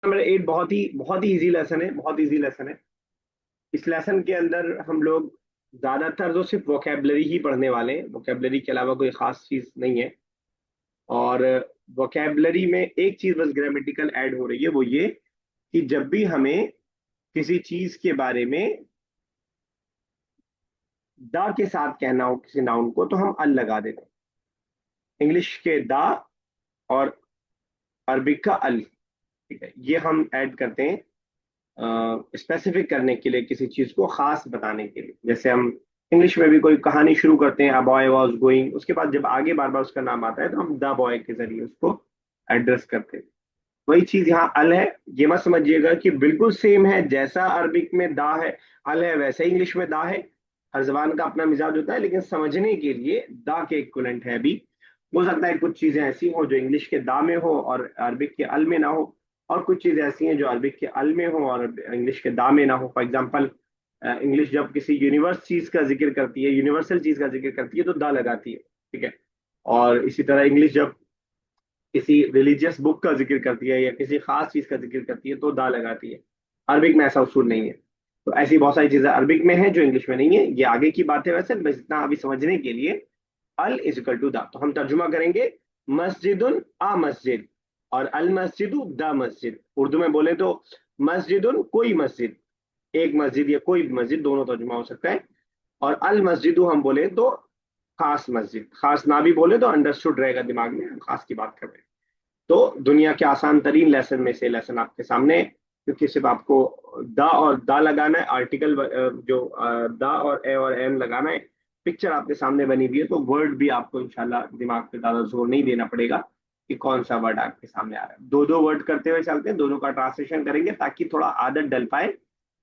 Number 8 बहुत ही easy lesson है, बहुत इजी लेसन है। इस लेसन के अंदर हम लोग ज्यादातर तो सिर्फ वोकेबलरी ही पढ़ने वाले हैं, वोकेबलरी के अलावा कोई खास चीज नहीं है। और वोकेबलरी में एक चीज बस ग्रामेटिकल ऐड हो रही है, वो ये कि जब भी हमें किसी चीज के बारे में दा के साथ कहना हो किसी नाउन को, तो हम अल लगा देते हैं। इंग्लिश के दा और अरबिक का अल, ठीक है, ये हम ऐड करते हैं स्पेसिफिक करने के लिए, किसी चीज को खास बताने के लिए। जैसे हम इंग्लिश में भी कोई कहानी शुरू करते हैं, अ बॉय वाज गोइंग, उसके बाद जब आगे बार बार उसका नाम आता है तो हम द बॉय के जरिए उसको एड्रेस करते हैं। वही चीज यहाँ अल है। ये मत समझिएगा कि बिल्कुल सेम है, जैसा अरबिक में दा है अल है, वैसे ही इंग्लिश में दा है। हर जबान का अपना मिजाज होता है, लेकिन समझने के लिए दा के इक्विवेलेंट है अभी। हो सकता है कुछ चीजें ऐसी हो जो इंग्लिश के दा में हो और अरबिक के अल में ना हो, और कुछ चीजें ऐसी हैं जो अरबिक के अल में हो और इंग्लिश के दा में ना हो। फॉर एग्जाम्पल, इंग्लिश जब किसी यूनिवर्स चीज का जिक्र करती है, यूनिवर्सल चीज का जिक्र करती है, तो दा लगाती है, ठीक है। और इसी तरह इंग्लिश जब किसी रिलीजियस बुक का जिक्र करती है या किसी खास चीज का जिक्र करती है, तो दा लगाती है। अरबिक में ऐसा उसूल नहीं है। तो ऐसी बहुत सारी चीजें अरबिक में है जो इंग्लिश में नहीं है, ये आगे की बात है। वैसे बस इतना अभी समझने के लिए, अल इज इक्वल टू द, तो हम तर्जुमा करेंगे मस्जिदुन आ मस्जिद और अल मस्जिदु द मस्जिद। उर्दू में बोले तो मस्जिदुन कोई मस्जिद, एक मस्जिद या कोई मस्जिद, दोनों तर्जुमा हो सकता है। और अल मस्जिदु हम बोले तो खास मस्जिद, खास ना भी बोले तो अंडरस्टूड रहेगा दिमाग में, हम खास की बात कर रहे हैं। तो दुनिया के आसान तरीन लेसन में से लेसन आपके सामने है, क्योंकि सिर्फ आपको द और दा लगाना है, आर्टिकल जो द और ए और एम लगाना है। पिक्चर आपके सामने बनी हुई है, तो वर्ड भी आपको इंशाल्लाह दिमाग पे ज्यादा जोर नहीं देना पड़ेगा कि कौन सा वर्ड आपके सामने आ रहा है। दो दो वर्ड करते हुए चलते हैं, दोनों का ट्रांसलेशन करेंगे ताकि थोड़ा आदत डल पाए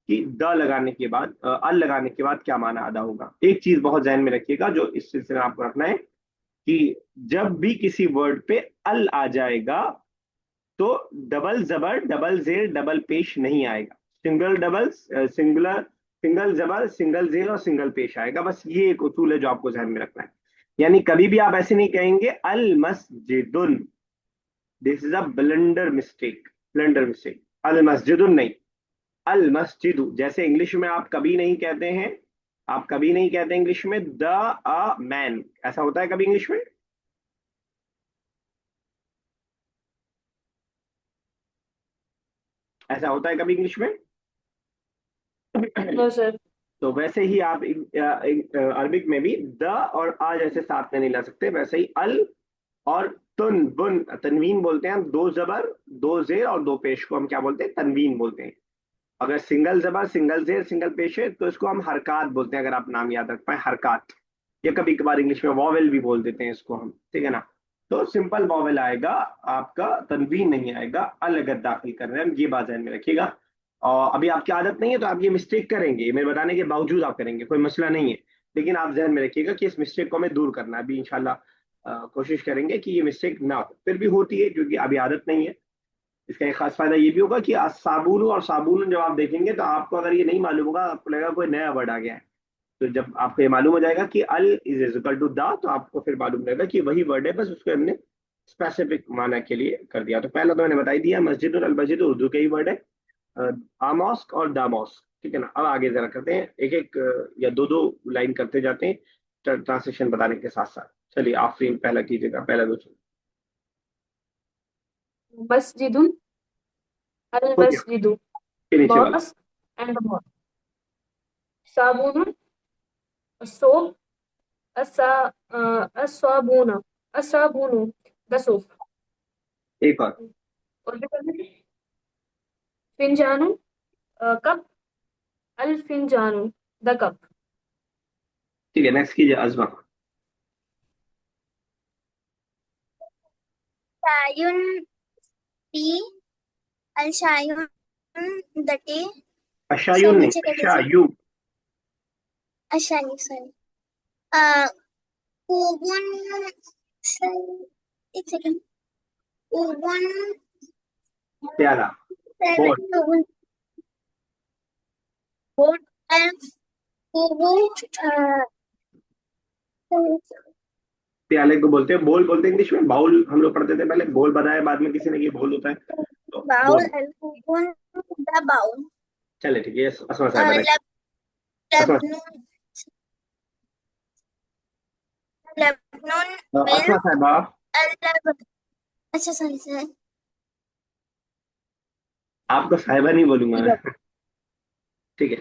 कि द लगाने के बाद अल लगाने के बाद क्या माना अदा होगा। एक चीज बहुत ध्यान में रखिएगा जो इस सिलसिले में आपको रखना है, कि जब भी किसी वर्ड पे अल आ जाएगा तो डबल जबर डबल जेर डबल पेश नहीं आएगा। सिंगल डबल सिंगुलर, सिंगल जबर सिंगल जेर और सिंगल पेश आएगा। बस ये एक उसूल है जो आपको ध्यान में रखना है। यानी कभी भी आप ऐसे नहीं कहेंगे अल मस्जिदुन, this is a blunder mistake, blunder mistake. अल मस्जिदुन नहीं, अल मस्जिदु। जैसे इंग्लिश में आप कभी नहीं कहते हैं, आप कभी नहीं कहते इंग्लिश में द अ मैन, ऐसा होता है कभी इंग्लिश में? ऐसा होता है कभी इंग्लिश में? No sir. तो वैसे ही आप अरबिक में भी द और आ जैसे साथ में नहीं ला सकते, वैसे ही अल और तुन बुन, तनवीन बोलते हैं हम, दो जबर दो जेर और दो पेश को हम क्या बोलते हैं? तनवीन बोलते हैं। अगर सिंगल जबर सिंगल जेर सिंगल पेश है तो इसको हम हरकात बोलते हैं, अगर आप नाम याद रख पाए, हरकात। या कभी कभार इंग्लिश में वॉवेल भी बोल देते हैं इसको हम, ठीक है ना। तो सिंपल वॉवेल आएगा आपका, तनवीन नहीं आएगा अल अगर दाखिल कर रहे हैं हम, ये बात ध्यान में रखिएगा। और अभी आपकी आदत नहीं है तो आप ये मिस्टेक करेंगे, ये मेरे बताने के बावजूद आप करेंगे, कोई मसला नहीं है। लेकिन आप ध्यान में रखिएगा कि इस मिस्टेक को हमें दूर करना है अभी इंशाल्लाह। कोशिश करेंगे कि ये मिस्टेक ना हो, फिर भी होती है क्योंकि अभी आदत नहीं है। इसका एक खास फायदा ये भी होगा कि साबुन और साबुन जब आप देखेंगे तो आपको अगर ये नहीं मालूम होगा, आपको लगेगा कोई नया वर्ड आ गया है। तो जब आपको ये मालूम हो जाएगा कि अल इज इक्वल टू दा, तो आपको फिर मालूम रहेगा कि वही वर्ड है, बस उसको हमने स्पेसिफिक माना के लिए कर दिया। तो पहला तो मैंने बता ही दिया, मस्जिद और अल मस्जिद उर्दू के ही वर्ड है, आमोस्क और दामोस्क, ठीक है ना। अब आगे जरा करते हैं एक एक या दो दो लाइन करते जाते हैं ट्रांसलेशन बताने के साथ साथ। चलिए आफरीन पहला कीजिएगा, पहला दो मस्जिदुन, अल हो गया। मस्जिदु, फिर नीचे वाला। मॉस्क एंड मॉस्क, साबुन, सोप, असा असाबुना, असाबुनु, द सोप। एक और। और भी करना है? फिंजानु, कप, अल फिंजानु, द कप। ठीक है, नेक्स्ट कीजिए अजमा। Shayun tea, al shayun the tea. Sir अशायुन नहीं, नीचे कर दीजिए। अशायु। अशायु सॉरी। अ ओवन सर, एक सेकंड। ओवन प्याला। सर, बोल। ओवन बोट एंड ओवन प्याले को बोलते हैं बोल, बोलते हैं इंग्लिश में बाउल। हम लोग पढ़ते थे पहले, बोल बनाया बाद में किसी ने ये बोल होता है। Bowl. बोल। Al-Kubun, the bowl. चले ठीक है, असमा साहब next। Asma Labnun, Labnun, Asma milk. साहबा, Al-Laban. अच्छा sorry sir. आपको साहिबा नहीं बोलूंगा मैं। ठीक है।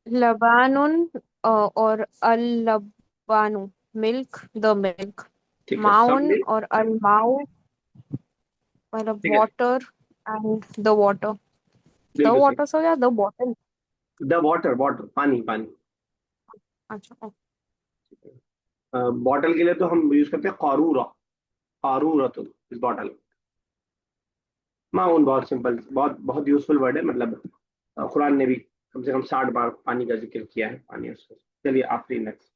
लबानुन और अल लबानु मिल्क द मिल्क ठीक है, सब माउन में। और अल माउ मतलब ठीक है, वाटर एंड द बिल्कुल सही। वाटर सो या the bottle. The water, water पानी पानी। अच्छा बॉटल के लिए तो हम यूज करते हैं कारूरा। कारूरा तो इस बॉटल। माउन बहुत सिंपल, बहुत बहुत यूजफुल वर्ड है, मतलब कुरान ने भी कम से कम 60 बार पानी का जिक्र किया है, पानी उसको। चलिए आखिरी नेक्स्ट।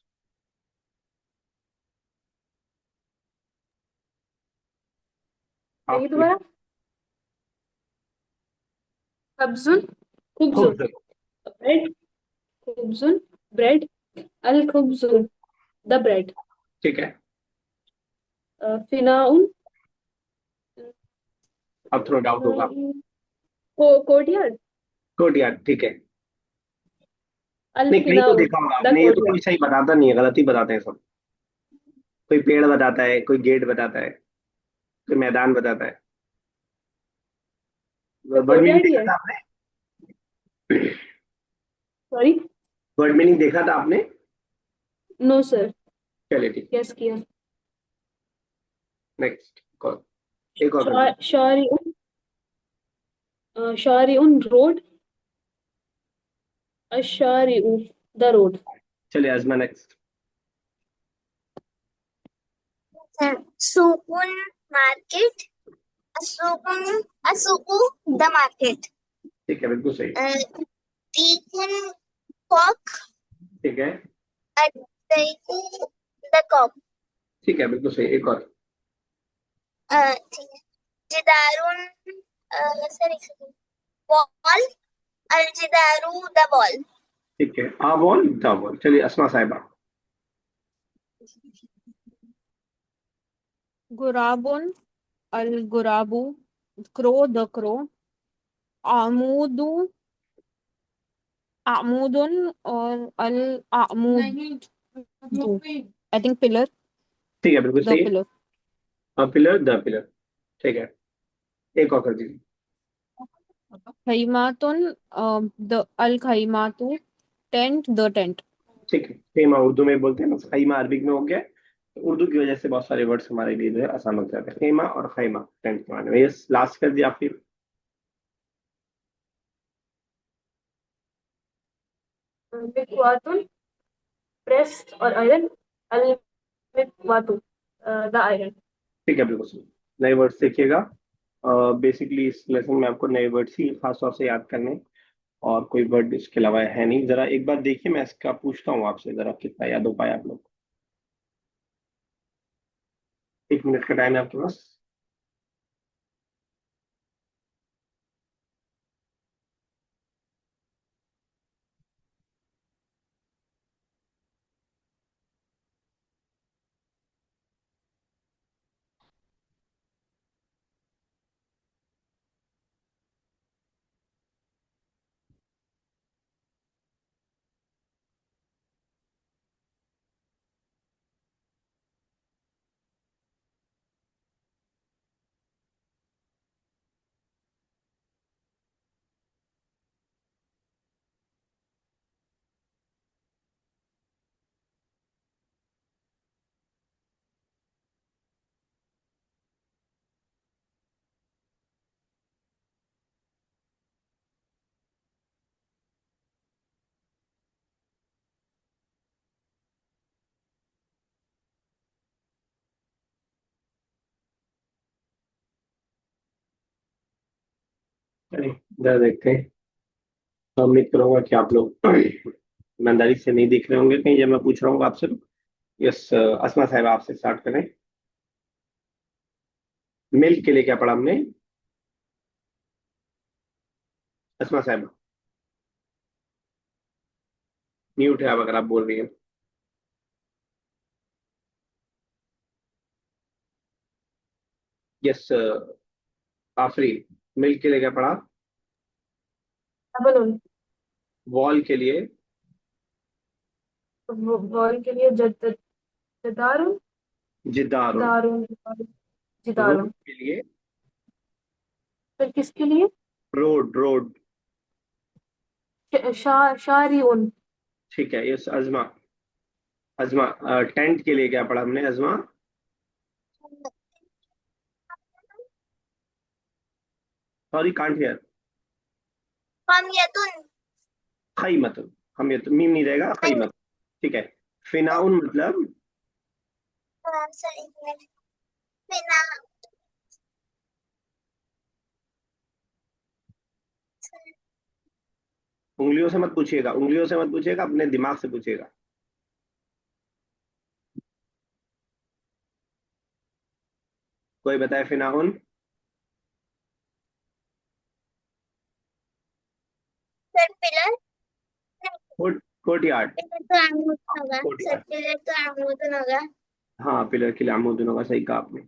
देखिए आखिरी। दोबारा। खब्जुन, खुब्जुन, खुब्ज। ब्रेड, खुब्जुन, ब्रेड, अल खुब्जुन, द ब्रेड, ठीक है, फिनाउन, अब थोड़ा डाउट होगा। कोर्टयार्ड, कोर्टयार्ड, ठीक है। अल नहीं, कहीं तो फिनाउन, देखा होगा द आपने, ये तो कोर्टयार्ड। कोई सही बताता नहीं है, गलत ही बताते हैं सब। कोई पेड़ बताता है, कोई गेट बताता है, कोई मैदान बताता है। तो वर्ड मीनिंग कोर्टयार्ड ही देखा है। था आपने? सॉरी। वर्ड मीनिंग देखा था आपने? No sir. चलिए ठीक। गेस किया। Next call. एक और कर दीजिए। शारिउन, शारिउन रोड, अशारिउ द रोड। चलिए अजमा next. Sukun, market. Asuku, the market. ठीक है, बिल्कुल सही। Tikun, cock. ठीक है। Adaiku, the cock. ठीक है, बिल्कुल सही। एक और। ठीक है. Jidarun, sorry, wall. Al-jidaru, the wall. ठीक है, आ बॉल द बॉल। चलिए असमा साहिबा। गुराबुन अल गुराबू क्रो द क्रो आमूदू आमूदुन और अल आमूद आई थिंक पिलर ठीक है, बिल्कुल द सही। Pillar pillar the pillar. ठीक है, एक और कर दीजिए। खैमातुन द अल खैमातु टेंट द टेंट। ठीक है, खेमा उर्दू में बोलते हैं ना, खैमा अरबिक में हो गया, तो उर्दू की वजह से बहुत सारे वर्ड्स हमारे लिए जो है आसान हो जाते हैं। खेमा और खैमा टेंट के माने में। यस, लास्ट कर दिया आपने। मिकवातुन, प्रेस और आयरन, अल मिकवातु द आयरन। ठीक है, बिल्कुल सही। नए वर्ड्स देखिएगा। बेसिकली इस लेसन में आपको नए वर्ड्स ही खास तौर से याद करने, और कोई वर्ड इसके अलावा है नहीं। जरा एक बार देखिए, मैं इसका पूछता हूँ आपसे, जरा कितना याद हो पाया आप लोग। 1 मिनट का टाइम है आपके पास। चलिए जरा देखते हैं। तो उम्मीद करूंगा कि आप लोग ईमानदारी से नहीं देख रहे होंगे कहीं जब मैं पूछ रहा हूँ आपसे। यस, असमा साहब आपसे स्टार्ट करें। मिल्क के लिए क्या पढ़ा हमने? असमा साहब म्यूट है आप अगर आप बोल रही हैं। यस, आफरीन। मिल्क के लिए क्या पढ़ा? डबल उन। वॉल के लिए? वॉल के लिए जदारुन। जिदारुन। दारुन। रोड जिदारुन। के लिए? फिर किसके लिए? Road road. शारिउन। ठीक है, यस अजमा। अजमा, टेंट के लिए क्या पढ़ा हमने अजमा? Sorry, can't hear. खमियतुन। खैमतुन। हम ये तो मीम नहीं रहेगा, खैमत। ठीक है। फिनाउन मतलब? सॉरी, एक मिनट। बिना। उंगलियों से मत पूछिएगा, उंगलियों से मत पूछिएगा, अपने दिमाग से पूछिएगा। कोई बताए फिनाउन? Sir pillar. कोर्टयार्ड। पिलर तो आमुदन होगा, सर कोर्टयार्ड। पिलर तो आमुदन होगा। हाँ, पिलर के लिए अमूदन का, सही कहा आपने।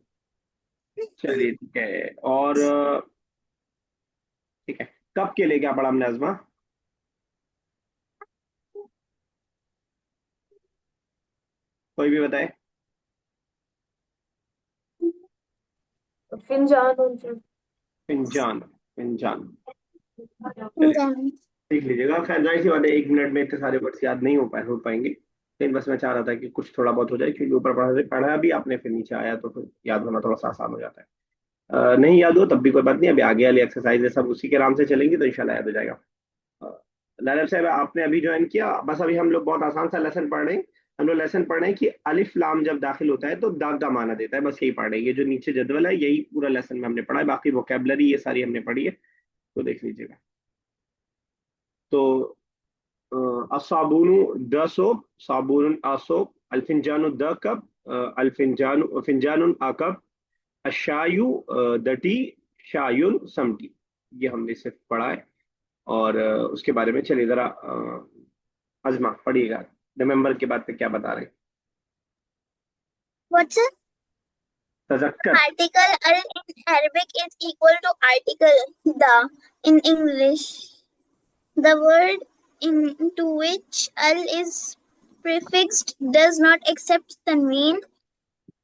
चलिए ठीक है। और ठीक है, कब के लिए क्या पढ़ा हमने अजमा? कोई भी बताए। फिनजानुन। फिंजान। फिंजान। चलिए, जान। सीख लीजिएगा। खैर जाहिर सी बात है, 1 मिनट में इतने सारे वर्ड्स याद नहीं हो पाएंगे, लेकिन बस मैं चाह रहा था कि कुछ थोड़ा बहुत हो जाए, क्योंकि ऊपर पढ़ा भी आपने, फिर नीचे आया तो फिर याद होना थोड़ा सा आसान हो जाता है। नहीं याद हो तब भी कोई बात नहीं, अभी आगे वाली एक्सरसाइज है सब उसी के आराम से चलेंगी तो इंशाल्लाह याद हो जाएगा। नायब साहब, आपने अभी ज्वाइन किया, बस अभी हम लोग बहुत आसान सा लेसन पढ़ रहे हैं। हम लोग लेसन पढ़ रहे हैं कि अलिफ लाम जब दाखिल होता है तो दाग का माना देता है, बस यही पढ़ रहे हैं। ये जो नीचे जदवल है यही पूरा लेसन में हमने पढ़ा है, बाकी वोकेबलरी ये सारी हमने पढ़ी है, तो देख लीजिएगा। तो असाबुनु द सोप, साबुन आ सोप, अल्फिंजानु द कप, अल्फिंजानु फिंजानुन आ कप, अशायु द टी, शायुन सम टी। ये हमने सिर्फ पढ़ा है। और उसके बारे में चलिए जरा अजमा पढ़िएगा, रिमेम्बर के बाद पे क्या बता रहे हैं। What's it? तजक्कर। Article al in Arabic is equal to article the in English. The word into which al is prefixed does not accept tanween.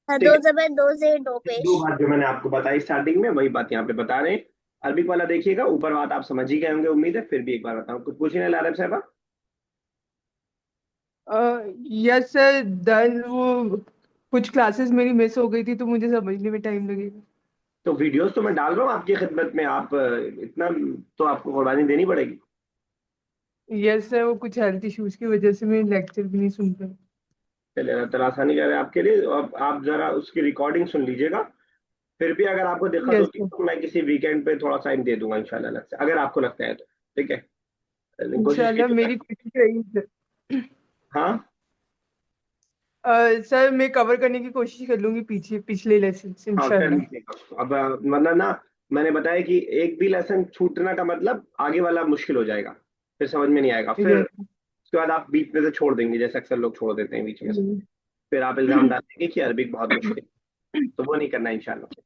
ठीक दो है, जबर दो से दो दो पेश। बात जो मैंने आपको बताई स्टार्टिंग में वही बात यहाँ पे बता रहे हैं। अरबिक वाला देखिएगा, ऊपर बात आप समझ ही गए होंगे उम्मीद है, फिर भी एक बार बताऊं, कुछ पूछने लारब साहब? यस सर, दल वो कुछ क्लासेस मेरी मिस हो गई थी तो मुझे समझने में टाइम लगेगा। तो वीडियोस तो मैं डाल रहा हूँ आपकी खिदमत में, आप इतना तो आपको कुर्बानी देनी पड़ेगी। यस सर, वो कुछ हेल्थ इश्यूज की वजह से मैं लेक्चर भी नहीं सुन पाई। चलिए, अल्लाह ताला आसानी करे आपके लिए। अब आप जरा उसकी रिकॉर्डिंग सुन लीजिएगा, फिर भी अगर आपको दिक्कत यस होती है सर, तो मैं किसी वीकेंड पे थोड़ा टाइम दे दूंगा इंशाल्लाह अलग से, अगर आपको लगता है तो। ठीक है, लेकिन कोशिश इंशाल्लाह कीजिएगा। मेरी कोशिश रहेगी सर। हाँ सर मैं कवर करने की कोशिश कर लूंगी पीछे पिछले लेसन हाँ, कर इंशाल्लाह। लीजिएगा उसको। अब वरना ना, मैंने बताया कि एक भी लेसन छूटना का मतलब आगे वाला मुश्किल हो जाएगा, फिर समझ में नहीं आएगा, फिर यस। उसके बाद आप बीच में से छोड़ देंगे, जैसे अक्सर लोग छोड़ देते हैं बीच में से। फिर आप इल्जाम डालेंगे कि अरबिक बहुत मुश्किल, तो वो नहीं करना इंशाल्लाह।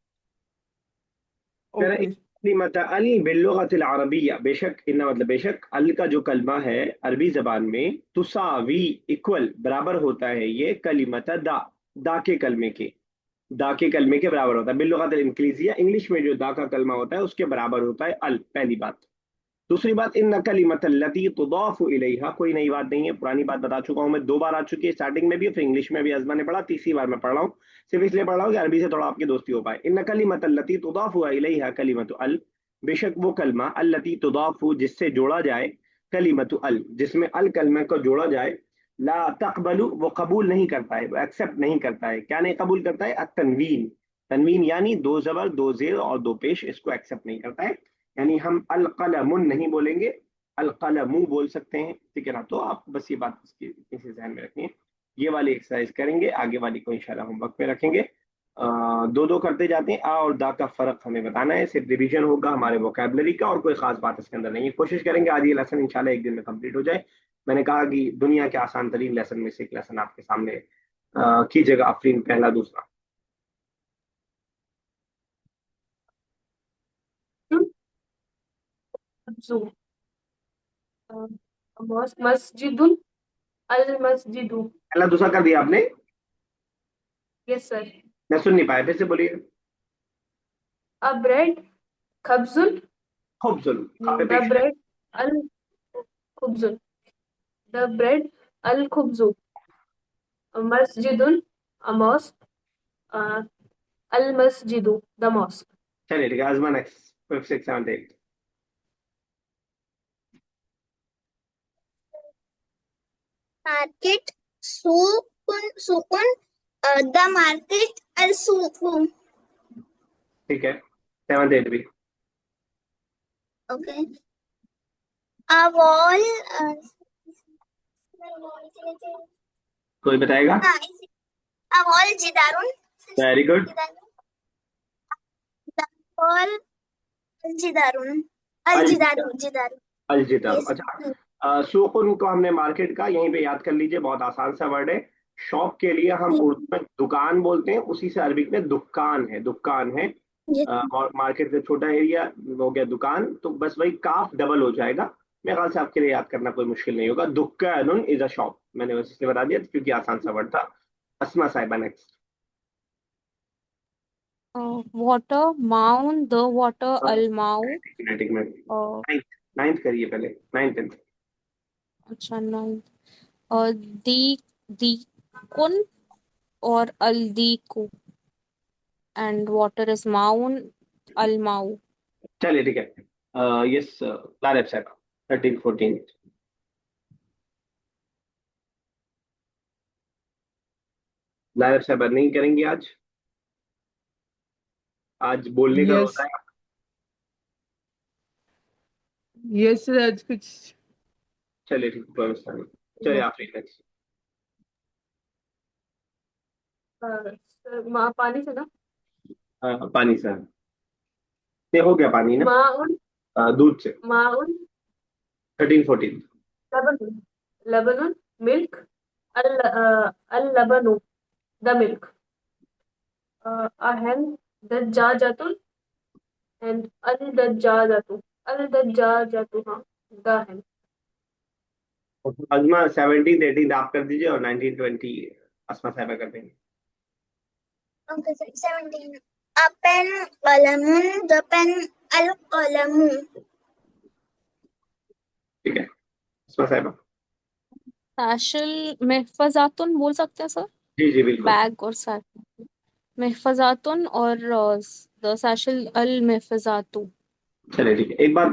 ओके। कलिमत अल बिल्लुगतिल अरबिया, बेशक इन्ना मतलब बेशक अल का जो कलमा है अरबी जबान में, तुसावी इक्वल बराबर होता है ये कलिमत दा, दा के कलमे के, दा के कलमे के बराबर होता है। बिल्लुगतिल इंग्लिशिया, इंग्लिश में जो दा का कलमा होता है उसके बराबर होता है अल, पहली बात। दूसरी बात, इन कलिमत लती तुदाफु इलैहा, कोई नई बात नहीं है, पुरानी बात बता चुका हूं मैं, 2 बार आ चुकी है, स्टार्टिंग में भी फिर इंग्लिश में भी अजमा ने पढ़ा, तीसरी बार मैं पढ़ रहा हूँ, सिर्फ इसलिए पढ़ रहा हूँ कि अरबी से थोड़ा आपकी दोस्ती हो पाए। इन कलिमत लती तुदाफु इलैहा कलिमत अल, बेशक वो कलमा अल्लती तुदाफु जिससे जोड़ा जाए, कलिमत अल जिसमें अल कलमा को जोड़ा जाए, ला तकबलु वो कबूल नहीं करता है, वो एक्सेप्ट नहीं करता है। क्या नहीं कबूल करता है? तनवीन। तनवीन यानी 2 जबर 2 जेर और 2 पेश, इसको एक्सेप्ट नहीं करता है। यानी हम अल कलमुन नहीं बोलेंगे, अल कलमू बोल सकते हैं, ठीक है ना? तो आप बस ये बात इसकी इसी ध्यान में रखिए। ये वाली एक्सरसाइज करेंगे, आगे वाली को इंशाल्लाह होमवर्क पे रखेंगे। दो दो करते जाते हैं। आ और दा का फर्क हमें बताना है, सिर्फ रिवीजन होगा हमारे वोकेबलरी का, और कोई खास बात इसके अंदर नहीं है। कोशिश करेंगे आज ये लेसन इंशाल्लाह एक दिन में कंप्लीट हो जाए। मैंने कहा कि दुनिया के आसान तरीन लेसन में से एक लेसन आपके सामने कीजिएगा आफरीन, पहला दूसरा। खब्जु, मॉस्क, मस्जिदुन, अल मस्जिदु। पहला दूसरा कर दिया आपने? Yes sir. मैं सुन नहीं पाया, फिर से बोलिए। अ ब्रेड, खब्जुन, खुबजुल, काफी द पेश है। ब्रेड, अल खुब्जुन, द ब्रेड, अल खुब्जु, मस्जिदुन, अ मॉस्क, अल मस्जिदु, द मॉस्क। चलिए ठीक है, Azma next, 5 6 7 8। Market, sukun, sukun, the market, al suku. ठीक है, 7 8 भी। Okay. A wall, कोई बताएगा? a wall, jidarun. Very good. The wall, jidarun. Al अल jidaru, jidaru. अलजिदार, Yes. अच्छा। सूकुन को हमने मार्केट का, यहीं पे याद कर लीजिए, बहुत आसान सा वर्ड है। शॉप के लिए हम उर्दू में दुकान बोलते हैं, उसी से अरबिक में दुकान है, दुकान है। Yes. और मार्केट से छोटा एरिया हो गया दुकान, तो बस वही काफ डबल हो जाएगा। मेरे ख्याल से आपके लिए याद करना कोई मुश्किल नहीं होगा। दुकानुन इज अ शॉप, मैंने बस इसलिए बता दिया क्योंकि आसान सा वर्ड था। अस्मा साहिबा नेक्स्ट। वाटर, माउन, द वाटर, अल माउ। एक मिनट, नाइन्थ, नाइन्थ करिए पहले, नाइन्थ टेंथ। अच्छा, नाइन्थ। दी, दी कुन और अल दी कु, एंड वाटर इज माउन, अल माउ। चलिए ठीक है, यस लारेब साहिबा, 13 14। लारेब साहिबा नहीं करेंगी आज? आज बोलने का यस, होता है। यस सर, आज कुछ। चलिए ठीक है, कोई मसला नहीं। चलिए आप नेक्स्ट। पानी से ना। पानी से, ये हो गया पानी ना। माउन, दूध से, माउन, 13 14। लबनुन, लबनुन, मिल्क, अल लबनु, द मिल्क, अहन, दज्जाजतुन, एंड अल दज्जाजतु, अल दज्जाजतु, हाँ, द hen। अजमा 17 18 आप कर दीजिए और 19 20 अस्मा साहिबा कर देंगे। Okay, sir. 17. A pen, qalamun, the pen, al qalamu. ठीक है, अस्मा साहिबा। सैशल, महफजातुन बोल सकते हैं सर। जी जी बिल्कुल। बैग और सैशल, महफजातुन और द सैशल अल महफजातु। चलिए ठीक है, एक बात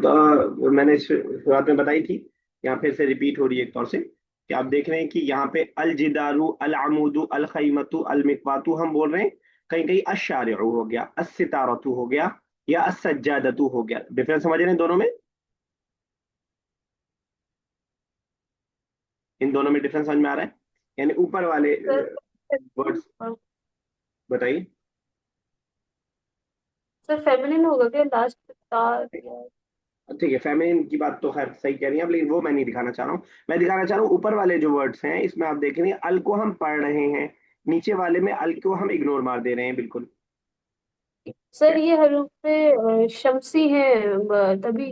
मैंने शुरुआत में बताई थी, यहाँ फिर से रिपीट हो रही है एक तौर से, कि आप देख रहे हैं कि यहाँ पे अल जिदारू, अल अमूदु, अल खैमतु, अल मिकवातु हम बोल रहे हैं। कहीं कहीं अशारिउ हो गया, अस्सितारतु हो गया, या अस्सज्जादतु हो गया। डिफरेंस समझ रहे हैं दोनों में? इन दोनों में डिफरेंस समझ में आ रहा है? यानी ऊपर वाले वर्ड्स, सर, बताइए। फेमिनिन होगा क्या लास्ट तार? ठीक है, फेमिनिन की बात तो खैर सही कह रही हैं आप, लेकिन वो मैं नहीं दिखाना चाह रहा हूँ। मैं दिखाना चाह रहा हूँ ऊपर वाले जो वर्ड्स हैं, इसमें आप देख रहे हैं अल को हम पढ़ रहे हैं, नीचे वाले में अल को हम इग्नोर मार दे रहे हैं, बिल्कुल। सर ये हरूफ पे शमसी है, तभी।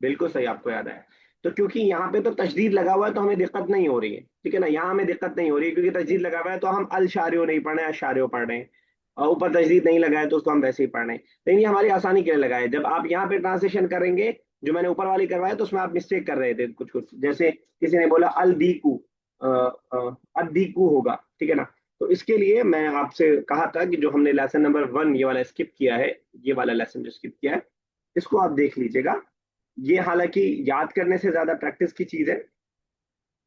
बिल्कुल सही, आपको याद है। तो क्योंकि यहाँ पे तो तशदीद लगा हुआ है तो हमें दिक्कत नहीं हो रही है, ठीक है ना, यहाँ हमें दिक्कत नहीं हो रही है क्योंकि तशदीद लगा हुआ है, तो हम अल शारियो नहीं पढ़ रहे हैं, अशारियो पढ़ रहे हैं। और ऊपर तशदीद नहीं लगा है तो उसको हम वैसे ही पढ़ रहे हैं। लेकिन ये हमारी आसानी के लिए लगा है। जब आप यहाँ पे ट्रांसलेशन करेंगे, जो मैंने ऊपर वाली करवाया, तो उसमें आप मिस्टेक कर रहे थे कुछ कुछ, जैसे किसी ने बोला अल दीकू, अदीकू होगा, ठीक है ना। तो इसके लिए मैं आपसे कहा था कि जो हमने लेसन नंबर 1 ये वाला स्किप किया है, ये वाला लेसन जो स्किप किया है, इसको आप देख लीजिएगा। ये हालांकि याद करने से ज्यादा प्रैक्टिस की चीज है।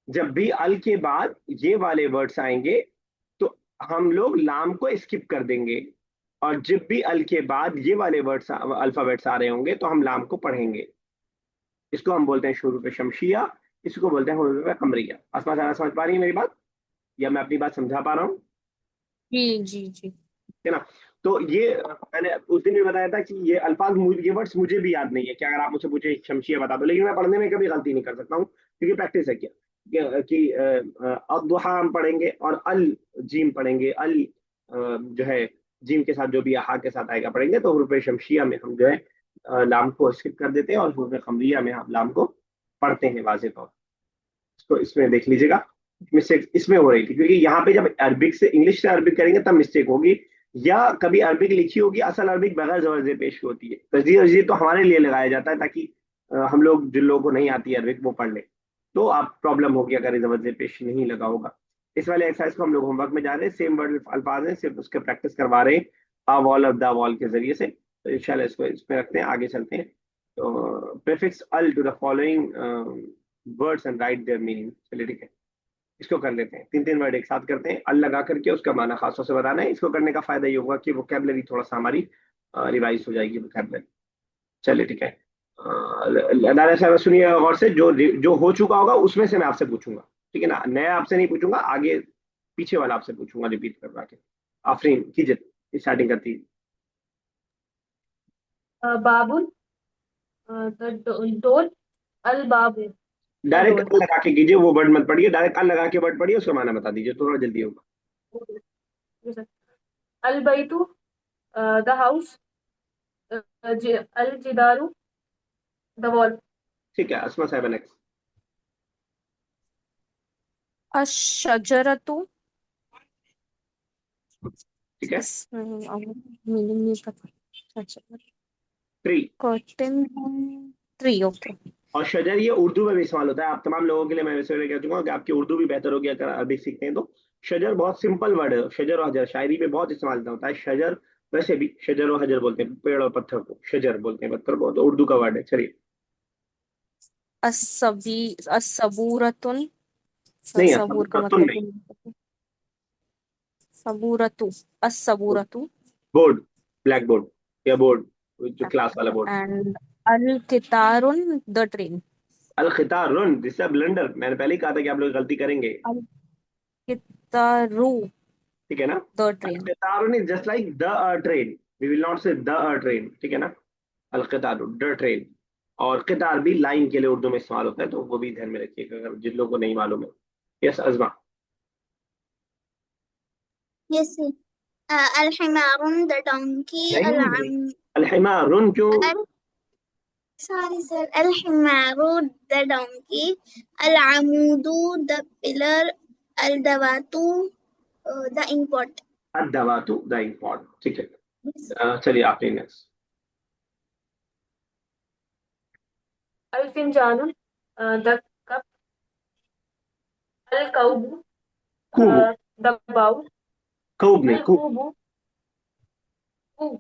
जब भी अल के बाद ये वाले वर्ड्स आएंगे तो हम लोग लाम को स्किप कर देंगे, और जब भी अल के बाद ये वाले वर्ड्स अल्फाबेट्स आ रहे होंगे तो हम लाम को पढ़ेंगे। इसको हम बोलते हैं शुरू पे शमशिया, इसको बोलते हैं हुरूफ पे कमरिया। आसमा सारा समझ पा रही है मेरी बात, या मैं अपनी बात समझा पा रहा हूँ? जी जी जी। है ना। तो ये मैंने उस दिन भी बताया था कि ये अल्फाज ये वर्ड्स मुझे भी याद नहीं है, कि अगर आप मुझसे पूछे शमशिया बता दो, लेकिन मैं पढ़ने में कभी गलती नहीं कर सकता हूँ क्योंकि प्रैक्टिस है। क्या कि अद्दुहा हम पढ़ेंगे और अल जीम पढ़ेंगे, अल जो है जीम के साथ जो भी हा के साथ आएगा पढ़ेंगे, तो हुरूफ शमशिया में हम जो है लाम को स्किप कर देते हैं और हुर्फ खमरिया में हम लाम को पढ़ते हैं वाज़े तौर। इसको इसमें देख लीजिएगा, मिस्टेक इसमें हो रही थी क्योंकि यहाँ पे जब अरबिक से इंग्लिश से अरबिक करेंगे तब मिस्टेक होगी, या कभी अरबिक लिखी होगी, असल अरबिक बगैर जबर जेर पेश की होती है। तस्दीर वजीर तो हमारे लिए लगाया जाता है ताकि हम लोग, जिन लोगों को नहीं आती है अरबिक, वो पढ़ ले। तो आप प्रॉब्लम होगी अगर जबर जेर पेश नहीं लगा होगा। इस वाले एक्सरसाइज को हम लोग होमवर्क में जा रहे हैं, सेम वर्ड अल्फाज हैं, सिर्फ उसके प्रैक्टिस करवा रहे हैं आ वॉल ऑफ द वॉल के जरिए से। तो इंशाल्लाह इसको इसमें रखते हैं, आगे चलते हैं। तो प्रीफिक्स अल to the following words and write their meaning. चलिए ठीक है, इसको कर लेते हैं। तीन तीन वर्ड एक साथ करते हैं, अल लगा करके उसका माना खास तौर से बताना है। इसको करने का फायदा ये होगा कि वोकेबलरी थोड़ा सा हमारी रिवाइज हो जाएगी, वोकेबलरी। चलिए ठीक है, दादा साहब सुनिए गौर से, जो जो हो चुका होगा उसमें से मैं आपसे पूछूंगा, ठीक है ना? नया आपसे नहीं पूछूंगा, आगे पीछे वाला आपसे पूछूंगा रिपीट करवा के। आफरीन कीजिए, स्टार्टिंग करती है। बाबुल, द डोर, अल बाबू, द डायरेक्ट डोर। अल लगा के कीजिए, वो वर्ड मत पढ़िए, डायरेक्ट अल लगा के वर्ड पढ़िए, उसका माना बता दीजिए, थोड़ा जल्दी होगा। अल बैतु, द हाउस, अल जिदारू, द वॉल। ठीक है, अस्मा साहब नेक्स्ट। अशजरतु, ठीक है, इसमें मीनिंग नहीं पता। अच्छा, ट्री। Curtain tree, okay. और शजर ये उर्दू में भी इस्तेमाल होता है। आप तमाम लोगों के लिए मैं वैसे कह दूंगा कि आपकी उर्दू भी बेहतर होगी अगर अरबी सीखते हैं तो। शजर बहुत सिंपल वर्ड है, शजर और हजर शायरी में बहुत इस्तेमाल होता है। शजर वैसे भी शजर और हजर बोलते हैं, पेड़ और पत्थर को शजर बोलते हैं, पत्थर को, तो उर्दू का वर्ड है। चलिए, असबूरतुन, नहीं है सबूर का तुम मतलब नहीं। भी नहीं पता। सबूरतु, असबूरतु, बोर्ड, ब्लैक बोर्ड या बोर्ड, जो क्लास वाला बोर्ड। एंड अल कितारुन, द ट्रेन। अल खितार रुन, दिस ब्लंडर, मैंने पहले ही कहा था कि आप लोग गलती करेंगे, अल कितारू, ठीक है ना? द अल ट्रेन। खितार is just like the train, we will not say the train, ठीक है ना? अल खितार द ट्रेन। और कितार भी लाइन के लिए उर्दू में इस्तेमाल होता है, तो वो भी ध्यान में रखिएगा अगर जिन लोगों को नहीं मालूम है। Yes Ajma. Yes, sir. Al-Himarun, the donkey. नहीं, अलहिमारुन क्यों? Sorry, sir. Al-Himaru, the donkey. Al-Amudu, the pillar. Al-Dawatu, the import. अद्दवातु द इम्पॉर्ट, ठीक है। Yes. चलिए आपने नेक्स्ट। अल फिंजानु, द कप, अल कौबू, खूब, द बाउल, खूब नहीं, अल खूब। कूबू,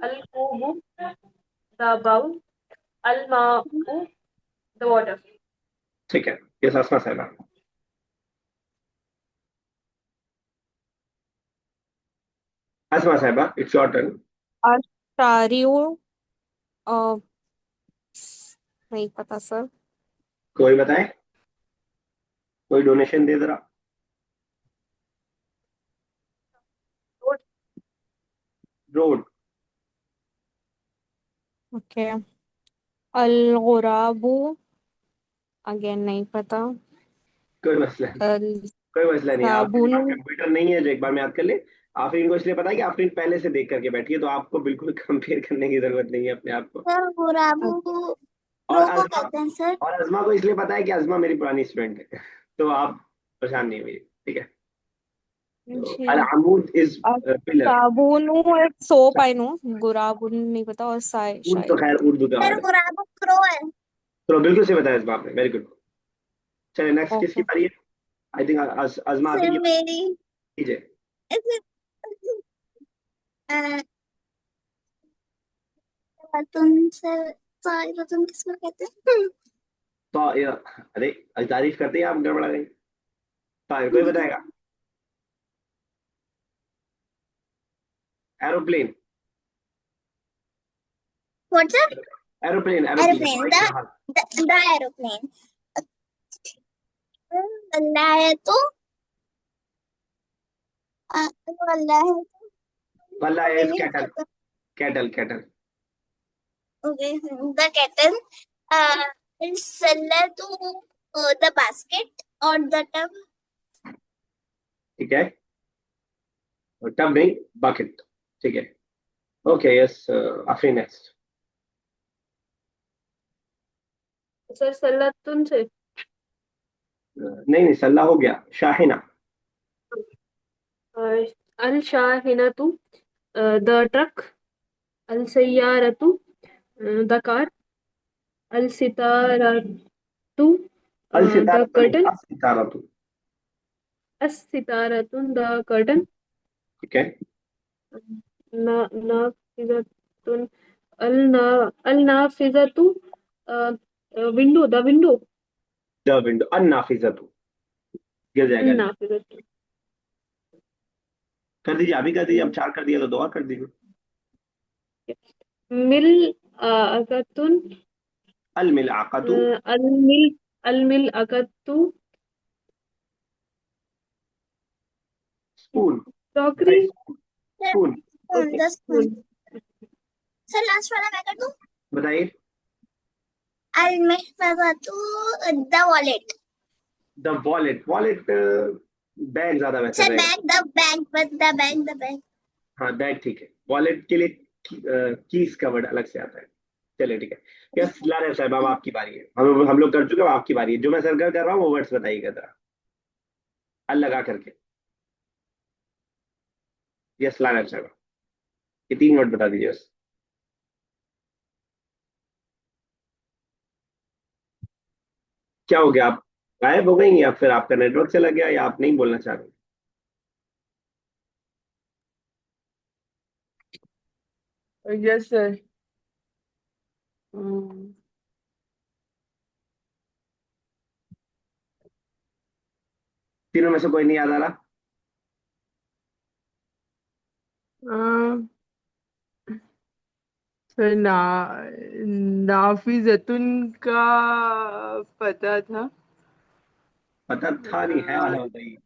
अल कूबू, द बाउल, अल माऊ, द वाटर। ठीक है, यस अस्मा साहबा। अस्मा साहबा, इट्स योर टर्न। अशारियो, नहीं पता सर। कोई बताए, कोई डोनेशन दे जरा। रोड। ओके, अल गुराबू, अगेन नहीं पता। कोई मसला नहीं, अल कोई मसला नहीं, आपके साबुन, दिमाग में कंप्यूटर नहीं है जो एक बार में याद कर ले। आफरीन को इसलिए पता है कि आफरीन पहले से देख करके बैठी है, तो आपको बिल्कुल कंपेयर करने की जरूरत नहीं है अपने आप को। Sir, Gurabu, और Roko अजमा, कहते हैं sir. और अजमा को इसलिए पता है कि अजमा मेरी पुरानी स्टूडेंट है तो आप परेशान नहीं हुई, ठीक है? तो जी। अल अमूद इज पिलर। साबुन एक सोप, आई नो। गुराबुन नहीं पता, और उर्दू तो शायद खैर उर्दू का Sir, वर्ड है। Gurabu crow है. तो बिल्कुल से बताया अजमा आपने, वेरी गुड। चलिए नेक्स्ट किसकी ओके। बारी है? आई थिंक अजमा आप Sir, ही मेरी. कीजिए। Is it? Uh, Ratan sir, sorry, रतन किसको कहते हैं? तो अरे तारीफ करते हैं आप, गड़बड़ा गई। तो कोई बताएगा? Aeroplane. What's up? Aeroplane, aeroplane Aeroplane. हवाई जहाज। The aeroplane. अल्लाह है तो अल्लाह है तो वल्ला मुझे इज नहीं कैटल, पता. Cattle cattle. Okay, the kettle. Sallatu, the basket or the tub. ठीक है, टब नहीं, बकेट, ठीक है। Okay yes, Afreen next. Sir सल्लातुन से। नहीं नहीं, सल्ला हो गया, शाहिना। अल शाहिनतु द ट्रक। अल सय्यारतु द कार। अल सितारतु अल द सितारा तो नहीं, कर्टन। अस सितारा तो। अस सितारतु द कर्टन। ठीक है। ना नाफिजतुन अल ना अल नाफिजतु window the window. The window, अन नाफिजा तो गिर जाएगा। नाफिजतु। कर दीजिए, अभी कर दीजिए, अब 4 कर दिया तो 2 और कर दीजिए। मिल अकतुन अल मिलाकतु। अल मिल अल मिल अकतु spoon. Crockery. Spoon. Spoon, okay. the spoon. Sir last वाला मैं कर दूं? बताइए। Al mehfazatu the wallet. The wallet, wallet bag ज्यादा बेहतर सर रहेगा। bag, the bag, but the bag. हाँ बैग ठीक है, वॉलेट के लिए कीज का वर्ड अलग से आता है। चलिए ठीक है। यस लारा साहब, अब आपकी बारी है। हम लोग कर चुके हैं, अब आपकी बारी है। जो मैं सर्कल कर रहा हूँ वो वर्ड्स बताइएगा जरा, अल लगा करके। यस लारा साहब, ये 3 वर्ड बता दीजिए बस। क्या हो गया, आप गायब हो गई या फिर आपका नेटवर्क चला गया या आप नहीं बोलना चाह रहे? Yes sir. तीनों में से कोई नहीं याद आ रहा? सर नाफिजतुन का पता था। पता था नहीं, है वाला बताइए।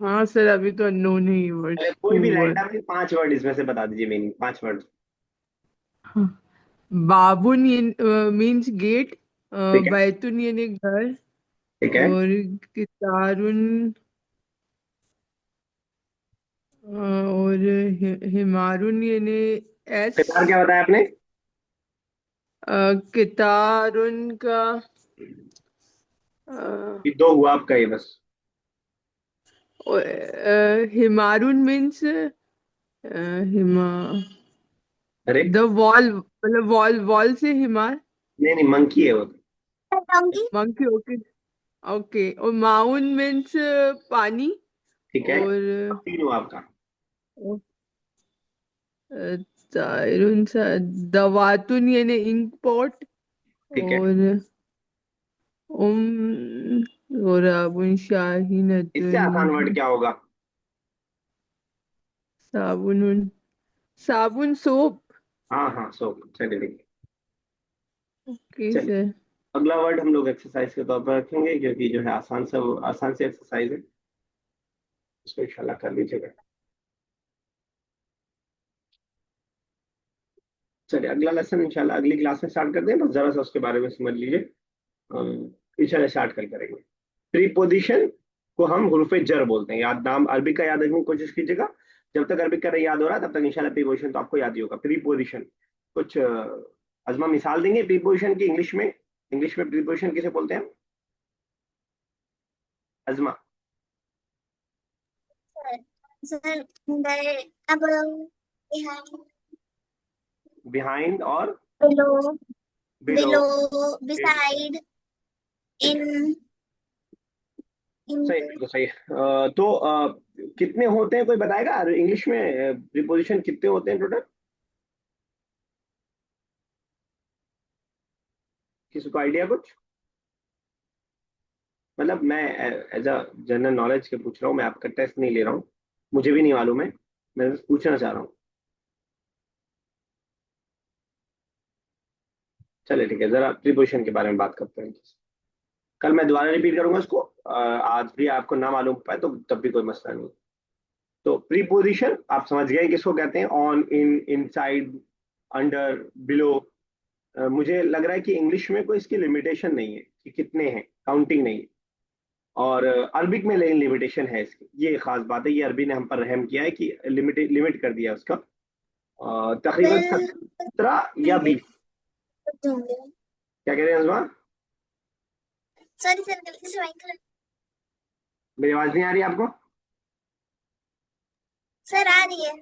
हाँ सर, अभी तो अननोन है ये वर्ड। अरे कोई 2 भी वर्ड। रैंडम 5 वर्ड इसमें से बता दीजिए, मीनिंग 5 वर्ड। बाबुन मीन्स गेट। ठीक है। बैतुन यानी घर। ठीक है। और कितारुन और हिमारुन यानी एस। फिलहाल क्या बताया आपने? कितारुन का ये 2 हुआ आपका, ये बस। हिमारुन मीन्स हिमा अरे द वॉल, मतलब वॉल, वॉल से हिमार। नहीं नहीं, मंकी है वो तो। Donkey. Monkey, okay. ओके, और माउन मीन्स पानी। ठीक है, और 3 हुआ आपका। तायरुन सा दवातुन यानी इंक पॉट। ठीक है। और उम गोराबुन इससे शाहीनतुन आसान वर्ड क्या होगा? साबुन, साबुन सोप। हाँ हाँ, सो चलिए ठीक है। ओके चलिए, सर। अगला वर्ड हम लोग एक्सरसाइज के तौर पर रखेंगे, क्योंकि जो है आसान से एक्सरसाइज है, इसको इंशाल्लाह कर लीजिएगा। चलिए, अगला लेसन इंशाल्लाह अगली क्लास में स्टार्ट करते हैं, बस जरा सा उसके बारे में समझ लीजिए। इंशाल्लाह स्टार्ट कल करेंगे। प्रीपोजिशन को हम हुरूफे जर बोलते हैं। याद, नाम अरबी का याद रखने की कोशिश कीजिएगा। जब तक अरबी का नहीं याद हो रहा, तब तक इंशाल्लाह प्रीपोजिशन तो आपको याद ही होगा। प्रीपोजिशन कुछ अजमा मिसाल देंगे प्रीपोजिशन की इंग्लिश में। इंग्लिश में प्रीपोजिशन किसे बोलते हैं? अजमा। Sir, the above, behind, behind और below, below. below, beside, in, सही, into. बिल्कुल सही। तो कितने होते हैं, कोई बताएगा इंग्लिश में प्रीपोजिशन कितने होते हैं टोटल? किसी को आइडिया कुछ? मतलब मैं एज अ जनरल नॉलेज के पूछ रहा हूँ, मैं आपका टेस्ट नहीं ले रहा हूँ, मुझे भी नहीं मालूम है, मैं बस पूछना चाह रहा हूँ। चलिए ठीक है, जरा प्रीपोजिशन के बारे में बात करते हैं। कल मैं दोबारा रिपीट करूंगा इसको, आज भी आपको ना मालूम पाए तो तब भी कोई मसला नहीं। तो प्रीपोजिशन आप समझ गए किसको कहते हैं? On, in, inside, under, below. मुझे लग रहा है कि इंग्लिश में कोई इसकी लिमिटेशन नहीं है कि कितने हैं, काउंटिंग नहीं है। और अरबिक में लेकिन लिमिटेशन है इसकी, ये खास बात है। ये अरबी ने हम पर रहम किया है कि लिमिट कर दिया उसका। तकरीबन Well, 17 या मैं 20। दूंगी। क्या कह रहे हैं अजमा? सॉरी सर, गलती से माइक लगा। मेरी आवाज नहीं आ रही आपको? सर आ रही है।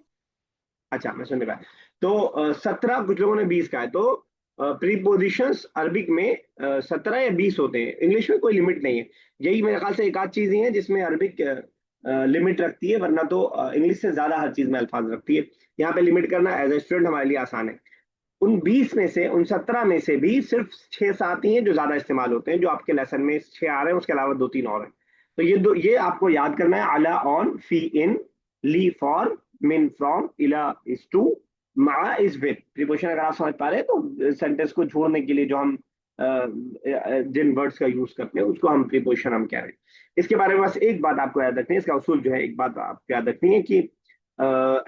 अच्छा, मैं सुन नहीं पाया। तो 17, कुछ लोगों ने 20 कहा है, तो प्रीपोजिशंस अरबिक में 17 या 20 होते हैं। इंग्लिश में कोई लिमिट नहीं है। यही मेरे ख्याल से एक आध चीज ही है जिसमें अरबिक लिमिट रखती है, वरना तो इंग्लिश से ज्यादा हर चीज में अल्फाज रखती है। यहाँ पे लिमिट करना एज ए स्टूडेंट हमारे लिए आसान है। उन 20 में से, उन 17 में से भी सिर्फ 6-7 ही हैं जो ज्यादा इस्तेमाल होते हैं, जो आपके लेसन में 6 आ रहे हैं, उसके अलावा 2-3 और हैं। तो ये आपको याद करना है: अला, ऑन, फी, इन, ली, फॉर, मिन, फ्रॉम, इला, इज, टू, मा, इज, विद। प्रीपोजिशन अगर आप समझ पा रहे हैं तो सेंटेंस को जोड़ने के लिए जो हम जिन वर्ड्स का यूज करते हैं उसको हम प्रीपोजिशन हम कह रहे हैं। इसके बारे में बस एक बात आपको याद रखनी है, इसका उसूल जो है, एक बात आपको याद रखनी है कि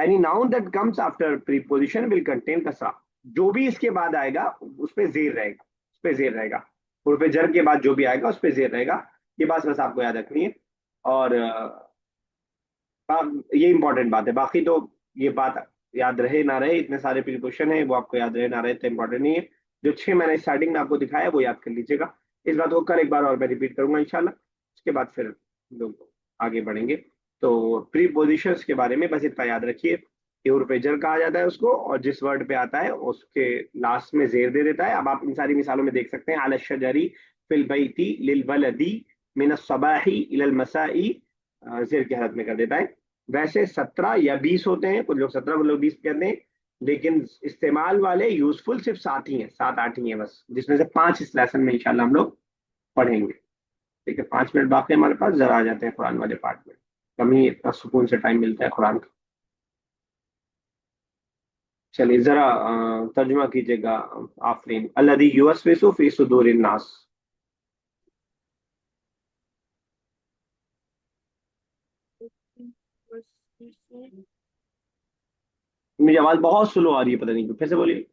any noun that comes after preposition will contain कसरा। जो भी इसके बाद आएगा उस पे जेर रहेगा, उस पे जेर रहेगा। उर्फ जर के बाद जो भी आएगा उस पे जेर रहेगा। ये बात बस आपको याद रखनी है। और ये इंपॉर्टेंट बात है। बाकी तो ये बात याद रहे ना रहे, इतने सारे प्रीपोजिशन है, वो आपको याद रहे ना रहे तो इंपॉर्टेंट नहीं है। जो 6 मैंने स्टार्टिंग में आपको दिखाया वो याद कर लीजिएगा। इस बात को कल एक बार और मैं रिपीट करूंगा इंशाल्लाह। उसके बाद फिर लोग आगे बढ़ेंगे। तो प्रीपोजिशंस के बारे में बस इतना याद रखिए कि उर्फ जर कहा जाता है उसको, और जिस वर्ड पे आता है उसके लास्ट में जेर दे देता है। अब आप इन सारी मिसालों में देख सकते हैं: अला शजरी, फिल बैती, लिल वलदी, मिन अस्सबाही इलल मसाई, जेर की हालत में कर देता है। वैसे 17 या 20 होते हैं, कुछ लोग 17, कुछ लोग 20 कहते हैं, लेकिन इस्तेमाल वाले यूजफुल सिर्फ 7 ही हैं, 7-8 ही हैं बस, जिसमें से 5 इस लेसन में इंशाल्लाह हम लोग पढ़ेंगे। ठीक है, 5 मिनट बाकी हमारे पास, जरा आ जाते हैं कुरान वाले पार्ट में। कम ही इतना सुकून से टाइम मिलता है कुरान का। चलिए जरा तर्जुमा कीजिएगा आफरीन। अल्लज़ी युवस्विसु फी सुदूरिन नास। मेरी आवाज बहुत स्लो आ रही है, पता नहीं क्यों। फिर से बोलिए।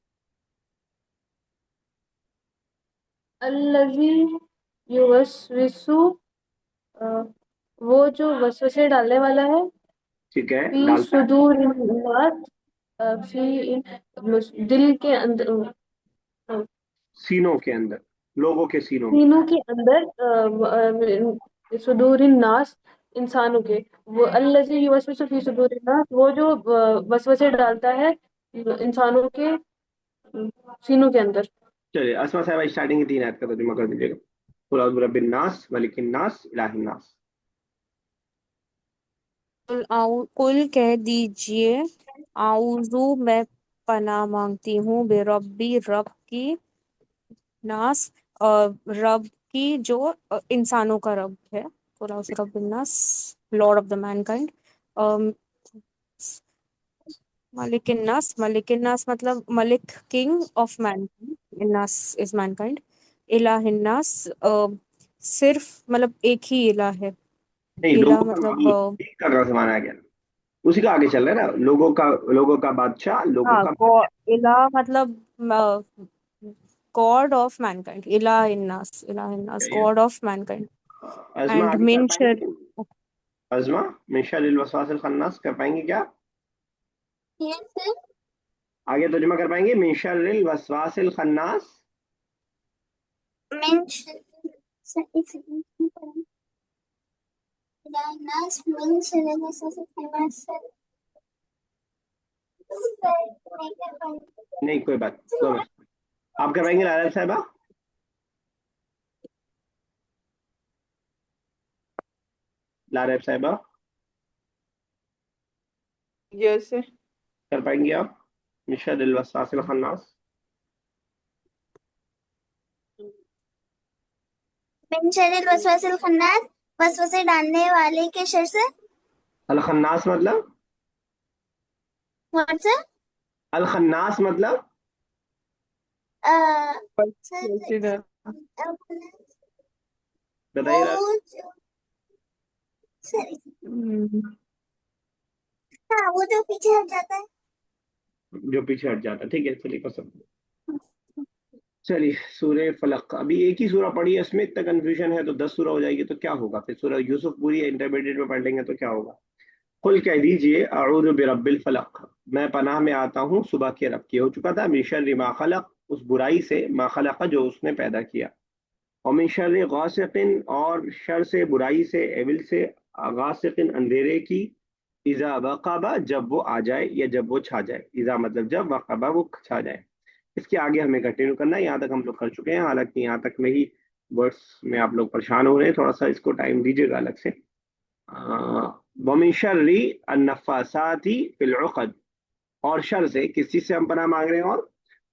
अल्लज़ी युवस्विसु, अ, वो जो वसवसे डालने वाला है। ठीक है, फी डालता है सुदूर नास, फी दिल के अंदर, सीनों के अंदर, लोगों के सीनों में। सीनों के अंदर, सुदूरिन नास, इंसानों के। वो अल्लज़ी युवस्विसु फी सुदूरिन नास, वो जो वसवसे डालता है इंसानों के सीनों के अंदर। चलिए अस्मा साहब स्टार्टिंग की 3 आयत का तर्जुमा कर दीजिएगा। कुल औज़ु बिरब्बिन नास, मलिकिन नास, इलाहिन नास। कुल कह दीजिए, आउज़ू मैं पनाह मांगती हूँ, बेरब्बी रब की, नास रब की जो इंसानों का रब है। कुल औज़ु रब्बिन नास, लॉर्ड ऑफ द मैनकाइंड। मलिकिन नास मतलब मलिक, किंग ऑफ मैनकाइंड। नास इज मैनकाइंड। इलाहिन नास सिर्फ मतलब एक ही इला है। नहीं, इला लोगों का मतलब एक का जमाना आ गया, उसी का आगे चल रहा है ना। लोगों का बादशाह, लोगों हाँ, का इला मतलब गॉड ऑफ मैनकाइंड। इला इन नास चाहिए। God of mankind. Azma and आगे कर मिन शर पाएंगे? अजमा, मिन शर्रिल वसवासिल खन्नास कर पाएंगे क्या? Yes sir. आगे तर्जुमा कर पाएंगे? मिन शर्रिल वसवासिल खन्नास। मेंशन सर, एक सेकंड। नास मेंशन है सर, फेमस सर। सर नहीं कर पाऊंगी। नहीं, कोई बात, कोई बात। आप कर पाएंगे लाला साहबा? लारा साहबा यस सर। कर पाएंगे आप? मिन शर्रिल वसवासिल खन्नास। मेंशन वसवसल खन्नास, वसवसे डालने वाले के शर से। अल खन्नास मतलब? What sir? अल खन्नास मतलब? सर बताइए लारा। वो जो, सर हाँ, वो जो पीछे हट जाता है। जो पीछे हट जाता है, ठीक है, चलिए कसम। चलिए सूरह फलक, अभी एक ही सूरा पढ़ी है, इसमें इतना कंफ्यूजन है, तो 10 सूरा हो जाएगी तो क्या होगा? फिर सूरह यूसुफ पूरी इंटरमीडिएट में पढ़ लेंगे तो क्या होगा? कुल कह दीजिए अऊज़ु बिरब्बिल फलक, मैं पनाह में आता हूँ सुबह के रब की। हो चुका था। मिन शर्रि मा खलक, उस बुराई से, मा खलक़ जो उसने पैदा किया। और मिन शर्रि गासिकिन, और शर से, बुराई से, एविल से, गासिकिन अंधेरे की, इजा वक़बा जब वो आ जाए या जब वो छा जाए। इजा मतलब जब, वक़बा वो छा जाए। इसके आगे हमें कंटिन्यू करना है, यहाँ तक हम लोग कर चुके हैं, हालांकि यहाँ तक में ही वर्ड्स में आप लोग परेशान हो रहे हैं, थोड़ा सा इसको टाइम दीजिएगा अलग से। वमिन शर्रि अन्नफ़ासाती फ़िल उक़द, और शर से, किस चीज से हम पनाह मांग रहे हैं,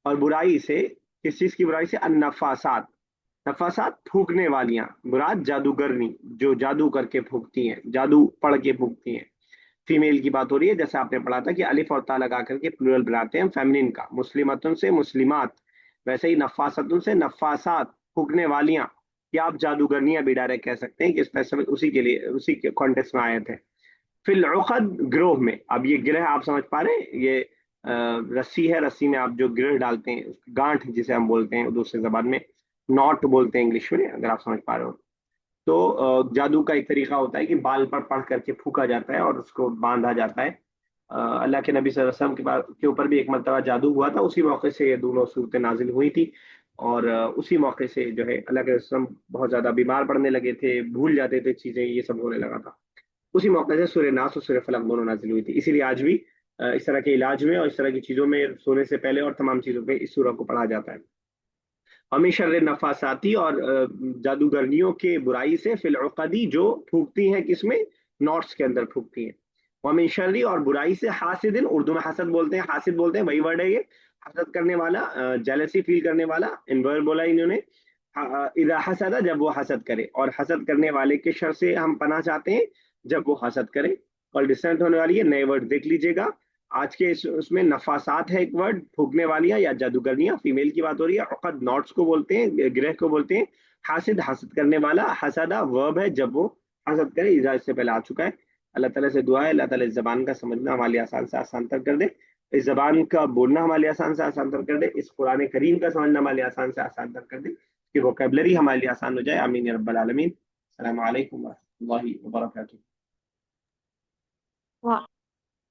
और बुराई से, किस चीज की बुराई से, अन्नफ़ासात, नफासात फूकने वालियां, मुराद जादूगरनी, जो जादू करके फूकती हैं, जादू पढ़ के फूकती हैं। फीमेल की बात हो रही है, जैसे आपने पढ़ा था कि अलिफ और ता लगा करके प्लूरल बनाते हैं फेमिनिन का, मुस्लिमतुन से मुस्लिमात, वैसे ही नफासतुन से नफासात, फूकने वालियां, या आप जादूगरनियां भी डायरेक्ट कह सकते हैं कि स्पेसिफिक उसी के लिए, उसी के कॉन्टेक्स्ट में आए थे। फिल उक़द, ग्रोह में। अब ये ग्रह आप समझ पा रहे हैं, ये रस्सी है, रस्सी में आप जो ग्रह डालते हैं, गांठ जिसे हम बोलते हैं दूसरी जबान में, नॉट बोलते हैं इंग्लिश में, अगर आप समझ पा रहे हो। तो जादू का एक तरीका होता है कि बाल पर पढ़ करके फूका जाता है और उसको बांधा जाता है। अल्लाह के नबी सल्लल्लाहु अलैहि वसल्लम के ऊपर भी एक मरतबा जादू हुआ था, उसी मौके से ये दोनों सूरतें नाजिल हुई थी। और उसी मौके से जो है अल्लाह के वसल्लम बहुत ज्यादा बीमार पड़ने लगे थे, भूल जाते थे चीजें, ये सब होने लगा था। उसी मौके से सूर्य नास और सूर्य फलक दोनों नाजिल हुई थी। इसीलिए आज भी इस तरह के इलाज में और इस तरह की चीजों में सोने से पहले और तमाम चीजों पे इस सूरह को पढ़ा जाता है। हमेशा नफासाती, और जादूगरनियों के बुराई से, फिल उक़दी जो फूकती हैं, किसमें, नॉट्स के अंदर फूकती हैं। वमिन शर्री, और बुराई से, हासिदिन, उर्दू में हसद बोलते हैं, हासिद बोलते हैं, वही वर्ड है ये, हसद करने वाला, जेलसी फील करने वाला, इन वर्ड बोला इन्होंने। इदा हसदा, जब वो हसद करे, और हसद करने वाले के शर से हम पनाह चाहते हैं जब वो हसद करे। और डिस्टेंट होने वाली है, नए वर्ड देख लीजिएगा। आज के उसमें नफासात है एक वर्ड, फूकने वालियां या जादूगरनियां, फीमेल की बात हो रही है। उक़द नॉट्स को बोलते हैं, ग्रह को बोलते हैं। हासिद, हसद करने वाला, हसदा वर्ब है जब वो हसद करे, इजा इससे पहले आ चुका है। अल्लाह ताला से दुआ है, अल्लाह ताला इस जबान का समझना हमारे लिए आसान से आसान तर कर दे, इस जबान का बोलना हमारे लिए आसान से आसान तर कर दे, इस कुरान करीम का समझना हमारे लिए आसान से आसान तर कर दे, कि वोकेबलरी हमारे लिए आसान हो जाए। आमीन या रब्बल आलमीन। अस्सलामु अलैकुम व रहमतुल्लाहि व बरकातुहू।